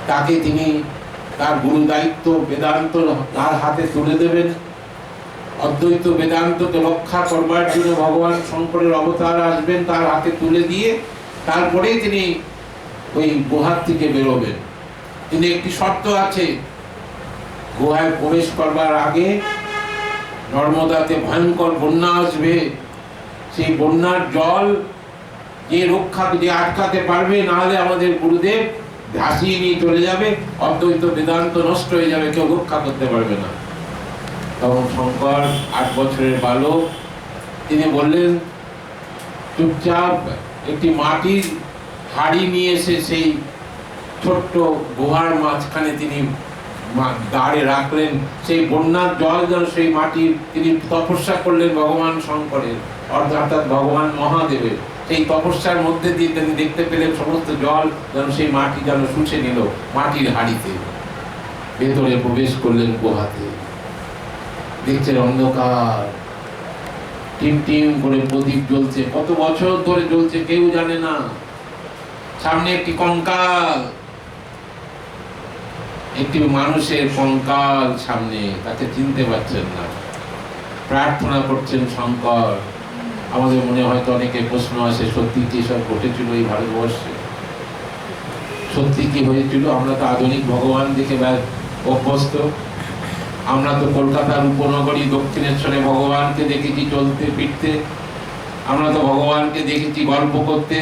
তাকে তিনি তার গুরু দায়িত্ব বেদান্ত তার হাতে তুলে দেবেন। অদ্বৈত বেদান্তকে রক্ষা করবার জন্য ভগবান শঙ্করের অবতার আসবেন, তার হাতে তুলে দিয়ে তারপরেই তিনি ওই গুহার থেকে বেরোবেন। কিন্তু একটি শর্ত আছে, গুহায় প্রবেশ করবার আগে নর্মদাতে ভয়ঙ্কর বন্যা আসবে, সেই বন্যার জল যে আটকাতে পারবে, না হলে আমাদের গুরুদেব ভাসিয়ে নিয়ে চলে যাবে, অদ্বৈত বেদান্ত নষ্ট হয়ে যাবে, কেউ রক্ষা করতে পারবে না। তখন শঙ্কর 8 বছরের বালক, তিনি বললেন, চুপচাপ একটি মাটির হাড়ি নিয়ে এসে সেই ছোট্ট গুহার মাঝখানে তিনি দাঁড়ে রাখলেন। সেই বন্যার জল যেন সেই মাটির, তিনি তপস্যা করলেন ভগবান শঙ্করের, অর্থাৎ ভগবান মহাদেবের। সেই তপস্যার মধ্যে দিয়ে তিনি দেখতে পেলেন সমস্ত জল যেন সেই মাটি যেন শুষে নিল মাটির হাড়িতে। ভেতরে প্রবেশ করলেন গুহাতে, দেখছেন অন্ধকার, টিম টিম করে প্রদীপ জ্বলছে, কত বছর ধরে জ্বলছে কেউ জানে না। সামনে একটি কঙ্কাল, একটি মানুষের কঙ্কাল সামনে, তাকে চিনতে পারছেন না। প্রার্থনা করছেন শঙ্কর। আমাদের মনে হয়তো অনেকে প্রশ্ন আসে, সত্যি কি সব ঘটেছিল এই ভারতবর্ষে? সত্যি কি হয়েছিল? আমরা তো আধুনিক ভগবান দেখে অভ্যস্ত। আমরা তো কলকাতার উপনগরী দক্ষিণেশ্বরে ভগবানকে দেখেছি চলতে ফিরতে, আমরা তো ভগবানকে দেখেছি গল্প করতে,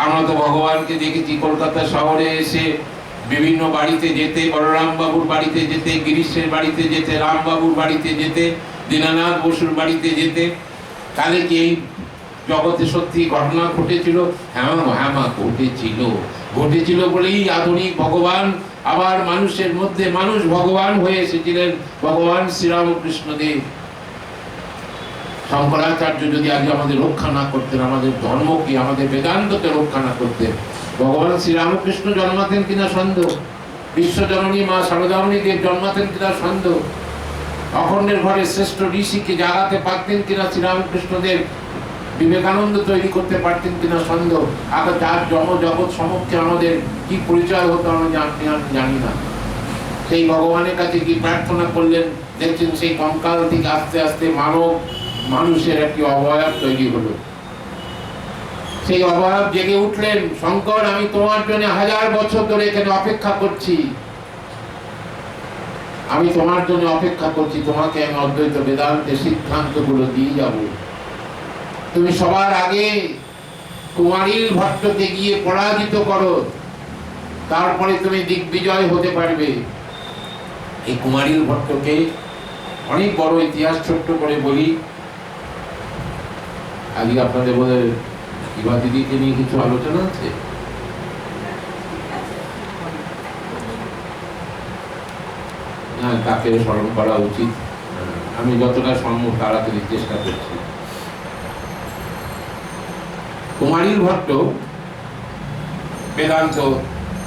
আমরা তো ভগবানকে দেখেছি কলকাতা শহরে এসে বিভিন্ন বাড়িতে যেতে, বলরাম বাবুর বাড়িতে যেতে, গিরিশের বাড়িতে যেতে, রামবাবুর বাড়িতে যেতে, দীনানাথ বসুর বাড়িতে যেতে। তাহলে কি এই জগতে সত্যি ঘটনা ঘটেছিল? হ্যাঁ মা ঘটেছিল। ঘটেছিল বলেই আধুনিক ভগবান আবার মানুষের মধ্যে মানুষ ভগবান হয়ে এসেছিলেন, ভগবান শ্রীরামকৃষ্ণদেব। শঙ্করাচার্য যদি আজ আমাদের রক্ষা না করতেন, আমাদের ধর্মকে, আমাদের বেদান্তকে রক্ষা না করতেন, ভগবান শ্রীরামকৃষ্ণ জন্মাতেন কিনা সন্দেহ, বিশ্বজননী মা শারদামণি দেব জন্মাতেন কিনা সন্দেহ, অখণ্ডের ঘরে শ্রেষ্ঠ ঋষিকে জাগাতে পারতেন কিনা শ্রীরামকৃষ্ণদেব, বিবেকানন্দ তৈরি করতে পারতেন কিনা সন্দেহ। আগে যার জগৎ সমক্ষে আমাদের কি পরিচয় হতো আমরা জানি না। সেই ভগবানের কাছে কি প্রার্থনা করলেন, দেখছেন সেই কঙ্কাল থেকে আস্তে আস্তে মানুষের একটি অবয়ব তৈরি হলো। সেই অবয়ব জেগে উঠলেন, শঙ্কর আমি তোমার জন্য 1000 বছর ধরে এখানে অপেক্ষা করছি, আমি তোমার জন্য অপেক্ষা করছি, তোমাকে আমি অদ্বৈত বেদান্তের সিদ্ধান্তগুলো দিয়ে যাব। তুমি সবার আগে কুমারীল ভট্টকে গিয়ে পরাজিত করো, তারপরে তুমি দিগ্বিজয় হতে পারবে। এই কুমারীল ভট্টকে অনেক বড় ইতিহাস ছোট্ট করে বলি। আজকে আপনাদের বোধহয় ইভা দিদিকে নিয়ে কিছু আলোচনা আছে। না, তাকে স্মরণ করা উচিত। আমি যতটা সম্ভব তাড়াতাড়ি চেষ্টা করছি। কুমারীল ভট্ট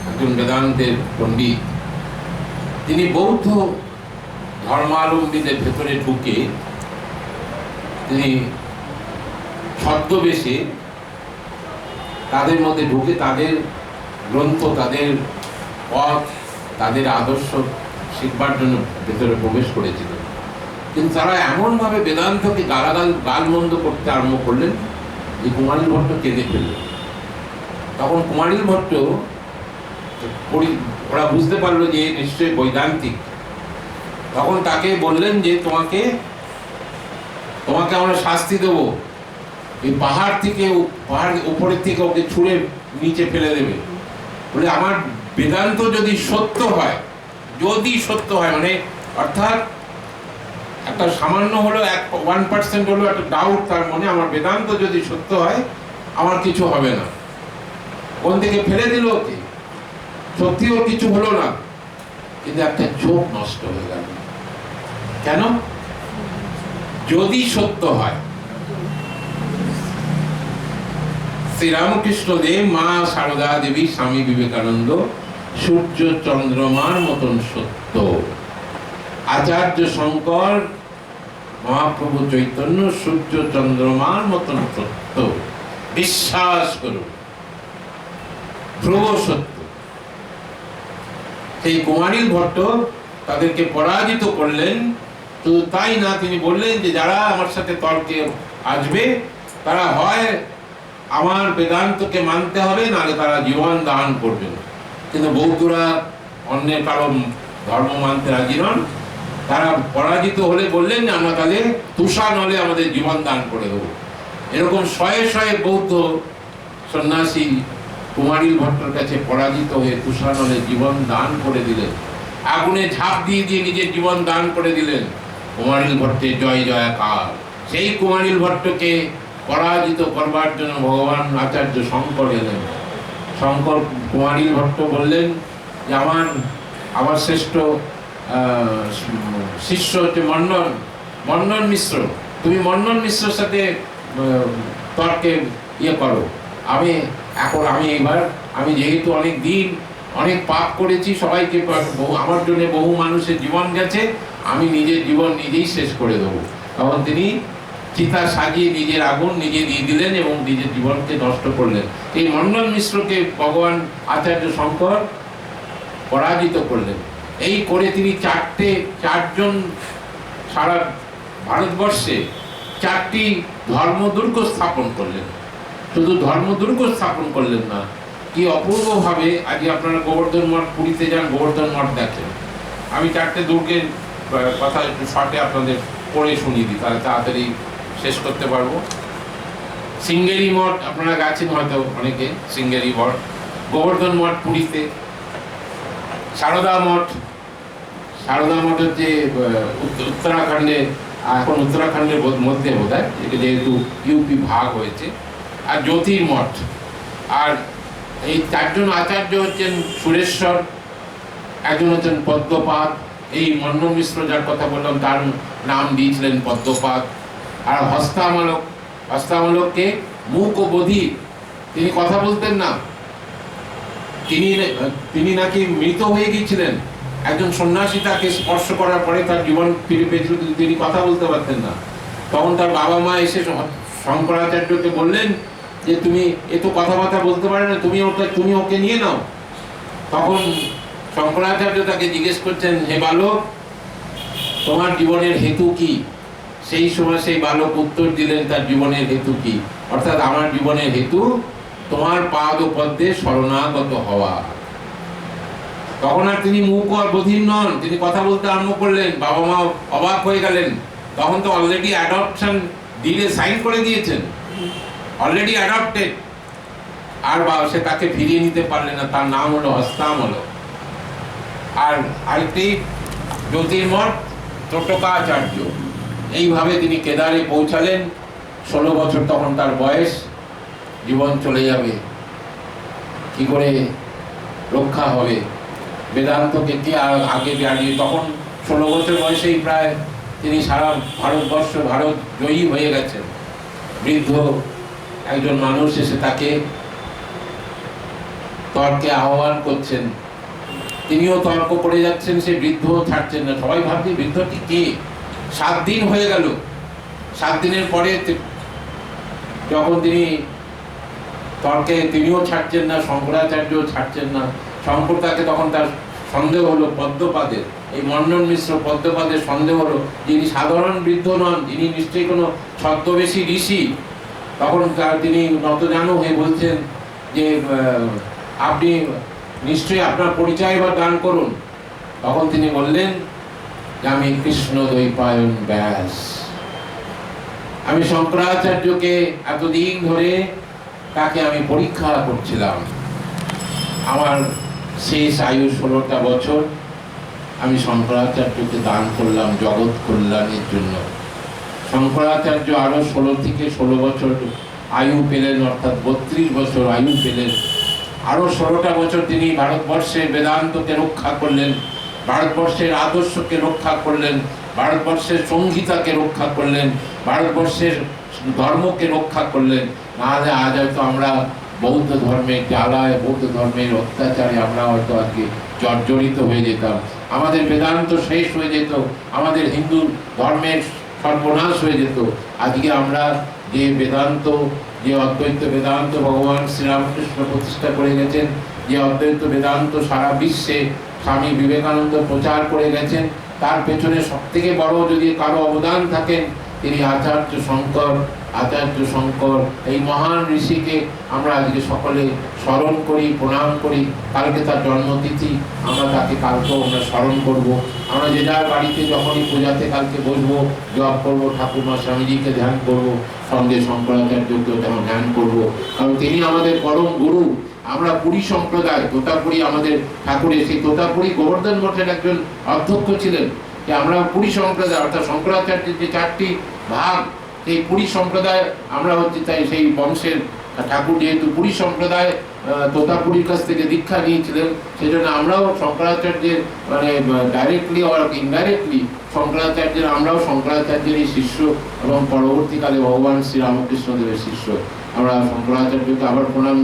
একজন বেদান্তের পণ্ডিত। তিনি বৌদ্ধ ধর্মাবলম্বীদের ভেতরে ঢুকে তিনি ছদ্মবেশে তাদের মধ্যে ঢুকে তাদের গ্রন্থ, তাদের পথ, তাদের আদর্শ শিখবার জন্য ভেতরে প্রবেশ করেছিলেন। কিন্তু তারা এমনভাবে বেদান্তকে গালমন্দ করতে আরম্ভ করলেন যে কুমারীল ভট্ট কেঁদে ফেলল। তখন কুমারীল ভট্ট ওরা বুঝতে পারলো যে নিশ্চয়ই বৈদান্তিক। তখন তাকে বললেন যে তোমাকে আমরা শাস্তি দেবো, এই পাহাড় উপরের থেকে ওকে ছুঁড়ে নিচে ফেলে দেবে। বলে আমার বেদান্ত যদি সত্য হয় মানে অর্থাৎ একটা সামান্য হলো 1% হলো একটা ডাউট তার মনে, আমার বেদান্ত যদি সত্য হয় আমার কিছু হবে না। কোন থেকে ফেলে দিল ওকে, সত্যি ওর কিছু হলো না, কিন্তু একটা চোখ নষ্ট হয়ে গেল। কেন? যদি সত্য হয় শ্রীরামকৃষ্ণ দেব, মা সারদা দেবী, স্বামী বিবেকানন্দ সূর্য চন্দ্রমার মতন সত্য, আচার্য শঙ্কর, মহাপ্রভু চৈতন্য সূর্য চন্দ্রমার মতন সত্য, বিশ্বাস করুন, ধ্রুব সত্য। সেই কুমারীল ভট্ট তাদেরকে পরাজিত করলেন। শুধু তাই না, তিনি বললেন যে যারা আমার সাথে তর্কে আসবে তারা হয় আমার বেদান্তকে মানতে হবে, নাহলে তারা জীবন দান করবেন। কিন্তু বৌদ্ধরা অন্যের কারো ধর্ম মানতে রাজি নন। তারা পরাজিত হলে বললেন যে আমরা তাহলে তুষা নলে আমাদের জীবন দান করে দেবো। এরকম শয়ে শয়ে বৌদ্ধ সন্ন্যাসী কুমারীল ভট্টর কাছে পরাজিত হয়ে তুষা নলে জীবন দান করে দিলেন, আগুনে ঝাঁপ দিয়ে নিজের জীবন দান করে দিলেন। কুমারীল ভট্টের জয় জয়কার। সেই কুমারীল ভট্টকে পরাজিত করবার জন্য ভগবান আচার্য শঙ্কর এলেন। শঙ্কর কুমারীল ভট্ট বললেন যে আমার শ্রেষ্ঠ শিষ্য হচ্ছে মন্ডন মিশ্র, তুমি মন্ডন মিশ্রের সাথে তর্কে করো। আমি যেহেতু অনেক দিন অনেক পাপ করেছি, সবাইকে আমার জন্য বহু মানুষের জীবন গেছে, আমি নিজের জীবন নিজেই শেষ করে দেবো। তখন তিনি চিতা সাজিয়ে নিজের আগুন নিজে দিয়ে দিলেন এবং নিজের জীবনকে নষ্ট করলেন। এই মন্ডন মিশ্রকে ভগবান আচার্য শঙ্কর পরাজিত করলেন। এই করে তিনি চারজন সারা ভারতবর্ষে 4টি ধর্মদুর্গ স্থাপন করলেন। শুধু ধর্মদুর্গ স্থাপন করলেন না, কি অপূর্বভাবে আজকে আপনারা গোবর্ধন মঠ, পুরীতে যান, গোবর্ধন মঠ দেখেন। আমি 4টে দুর্গের কথা একটু শর্টে আপনাদের পড়ে শুনিয়ে দিই, তাহলে তাড়াতাড়ি শেষ করতে পারবো। সিঙ্গেরি মঠ আপনারা গেছেন হয়তো অনেকে, সিঙ্গেরি মঠ, গোবর্ধন মঠ পুরীতে, সারদা মঠ, সারদা মঠ হচ্ছে উত্তরাখণ্ডে, এখন উত্তরাখণ্ডের মধ্যে বোধ হয়, যেহেতু ইউপি ভাগ হয়েছে। আর জ্যোতির মঠ। আর এই চারজন আচার্য হচ্ছেন সুরেশ্বর, একজন হচ্ছেন পদ্মপাদ, এই মন্ডন মিশ্র যার কথা বললাম তার নাম দিয়েছিলেন পদ্মপাদ। আর হস্তামলক, হস্তামলককে মুক ও বধির, তিনি কথা বলতেন না, তিনি নাকি মৃত হয়ে গিয়েছিলেন। একজন সন্ন্যাসী তাকে স্পর্শ করার পরে তার জীবন ফিরে পেয়েছিল, কিন্তু তিনি কথা বলতে পারতেন না। তখন তার বাবা মা এসে শঙ্করাচার্যকে বললেন যে তুমি এ তো কথাবার্তা বলতে পারে না, তুমি ওকে নিয়ে নাও। তখন শঙ্করাচার্য তাকে জিজ্ঞেস করছেন, হে বালক, তোমার জীবনের হেতু কি? সেই সময় সেই বালক উত্তর দিলেন তার জীবনের হেতু কি, অর্থাৎ আমার জীবনের হেতু তোমার পাদ ও পদ্মে শরণাগত হওয়া। তখন আর তিনি মুখ আর বধির নন, তিনি কথা বলতে আরম্ভ করলেন। বাবা মা অবাক হয়ে গেলেন, তখন তো অলরেডি অ্যাডপশন ডিলে সাইন করে দিয়েছেন, অলরেডি অ্যাডপ্টেড। আর সে তাকে ফিরিয়ে নিতে পারলেন না, তার নাম হলো হস্তামলক। আর আরেকটি জ্যোতির্মঠ ত্রটকাচার্য। এইভাবে তিনি কেদারে পৌঁছালেন। 16 বছর তখন তার বয়স, জীবন চলে যাবে, কি করে রক্ষা হবে? বেদান্তকে কে আগে দাঁড়িয়ে, তখন 16 বছর বয়সেই প্রায় তিনি সারা ভারত জয়ী হয়ে গেছেন। বৃদ্ধ একজন মানুষ এসে তাকে তর্কে আহ্বান করছেন, তিনিও তর্ক করে যাচ্ছেন, সে বৃদ্ধ ছাড়ছেন না। সবাই ভাবছে বৃদ্ধটি কে? 7 দিন হয়ে গেল। 7 দিনের পরে যখন তিনি তর্কে, তিনিও ছাড়ছেন না, শঙ্করাচার্যও ছাড়ছেন না। শঙ্কর তাকে তখন তার সন্দেহ হলো পদ্মপাদের, এই মন্ডন মিশ্র পদ্মপাদের সন্দেহ হলো যিনি সাধারণ বৃদ্ধ নন, যিনি নিশ্চয়ই কোনো ছদ্মবেশী ঋষি। তখন তিনি নতজানু হয়ে বলছেন যে আপনি নিশ্চয়ই আপনার পরিচয় বা দান করুন। তখন তিনি বললেন যে আমি কৃষ্ণ দ্বৈপায়ন ব্যাস। আমি শঙ্করাচার্যকে এতদিন ধরে তাকে আমি পরীক্ষা করছিলাম। আমার শেষ আয়ু 16টা বছর আমি শঙ্করাচার্যকে দান করলাম জগৎ কল্যাণের জন্য। শঙ্করাচার্য আরো 16 থেকে 16 বছর আয়ু পেলেন, অর্থাৎ 32 বছর আয়ু পেলেন। আরো 16টা বছর তিনি ভারতবর্ষের বেদান্তকে রক্ষা করলেন, ভারতবর্ষের আদর্শকে রক্ষা করলেন, ভারতবর্ষের সংহিতাকে রক্ষা করলেন, ভারতবর্ষের ধর্মকে রক্ষা করলেন। নাহলে আজ হয়তো আমরা বৌদ্ধ ধর্মের জ্বালায়, বৌদ্ধ ধর্মের অত্যাচারে আমরা হয়তো আজকে জর্জরিত হয়ে যেতাম, আমাদের বেদান্ত শেষ হয়ে যেত, আমাদের হিন্দু ধর্মের সর্বনাশ হয়ে যেত। আজকে আমরা যে বেদান্ত, যে অদ্বৈত বেদান্ত ভগবান শ্রীরামকৃষ্ণ প্রতিষ্ঠা করে গেছেন, যে অদ্বৈত বেদান্ত সারা বিশ্বে স্বামী বিবেকানন্দ প্রচার করে গেছেন, তার পেছনে সবথেকে বড় যদি কারো অবদান থাকেন তিনি আচার্য শঙ্কর। আচার্য শঙ্কর এই মহান ঋষিকে আমরা আজকে সকলে স্মরণ করি, প্রণাম করি। কালকে তার জন্মতিথি, আমরা তাকে কালকেও আমরা স্মরণ করব। আমরা যে যার বাড়িতে যখনই পূজাতে কালকে বসবো, জপ করবো, ঠাকুরমা স্বামীজিকে ধ্যান করব, সঙ্গে শঙ্করাচার্যকেও তেমন ধ্যান করব, কারণ তিনি আমাদের পরম গুরু। আমরা পুরী সম্প্রদায়, তোতাপুরী আমাদের ঠাকুরের, সেই তোতাপুরী গোবর্ধন মঠের একজন অধ্যক্ষ ছিলেন। যে আমরা পুরী সম্প্রদায়, অর্থাৎ শঙ্করাচার্যের যে 4টি ভাগ, সেই পুরী সম্প্রদায় আমরা হচ্ছে, তাই সেই বংশের ঠাকুর যেহেতু পুরী সম্প্রদায় তোতাপুরীর কাছ থেকে দীক্ষা নিয়েছিলেন, সেই জন্য আমরাও শঙ্করাচার্যের মানে ডাইরেক্টলি অর ইনডাইরেক্টলি আমরাও শঙ্করাচার্যেরই শিষ্য এবং পরবর্তীকালে ভগবান শ্রীরামকৃষ্ণদেবের শিষ্য। আমরা শঙ্করাচার্যকে আবার প্রণাম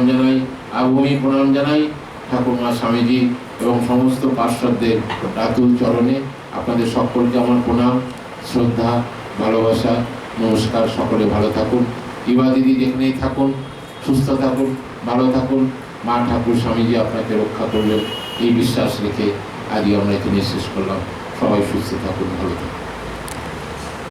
জানাই, আভূমি প্রণাম জানাই ঠাকুরমা স্বামীজি এবং সমস্ত পার্শ্বদের রাতুল চরণে। আপনাদের সকলকে আমার প্রণাম, শ্রদ্ধা, ভালোবাসা, নমস্কার। সকলে ভালো থাকুন। ইবা দিদি যেখানেই থাকুন, সুস্থ থাকুন, ভালো থাকুন। মা ঠাকুর স্বামীজি আপনাকে রক্ষা করলেন, এই বিশ্বাস রেখে আজকে আমরা এখানে শেষ করলাম। সবাই সুস্থ থাকুন, ভালো থাকুন।